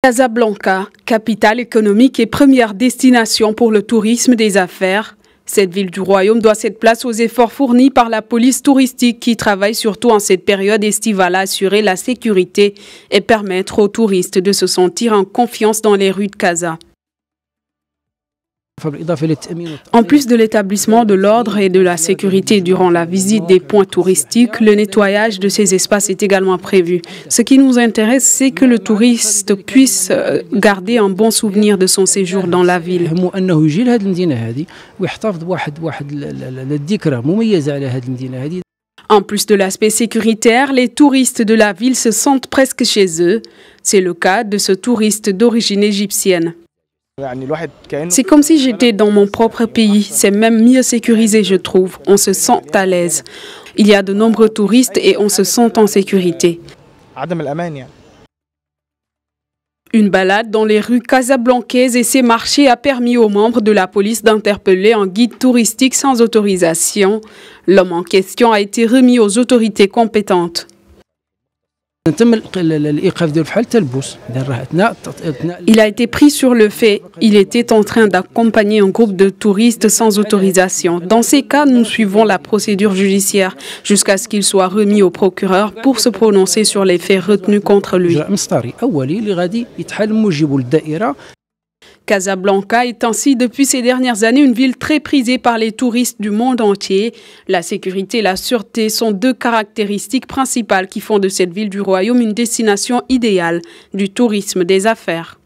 Casablanca, capitale économique et première destination pour le tourisme des affaires. Cette ville du royaume doit cette place aux efforts fournis par la police touristique qui travaille surtout en cette période estivale à assurer la sécurité et permettre aux touristes de se sentir en confiance dans les rues de Casa. En plus de l'établissement de l'ordre et de la sécurité durant la visite des points touristiques, le nettoyage de ces espaces est également prévu. Ce qui nous intéresse, c'est que le touriste puisse garder un bon souvenir de son séjour dans la ville. En plus de l'aspect sécuritaire, les touristes de la ville se sentent presque chez eux. C'est le cas de ce touriste d'origine égyptienne. C'est comme si j'étais dans mon propre pays. C'est même mieux sécurisé, je trouve. On se sent à l'aise. Il y a de nombreux touristes et on se sent en sécurité. Une balade dans les rues casablancaises et ses marchés a permis aux membres de la police d'interpeller un guide touristique sans autorisation. L'homme en question a été remis aux autorités compétentes. Il a été pris sur le fait. Il était en train d'accompagner un groupe de touristes sans autorisation. Dans ces cas, nous suivons la procédure judiciaire jusqu'à ce qu'il soit remis au procureur pour se prononcer sur les faits retenus contre lui. Casablanca est ainsi depuis ces dernières années une ville très prisée par les touristes du monde entier. La sécurité et la sûreté sont deux caractéristiques principales qui font de cette ville du royaume une destination idéale du tourisme des affaires.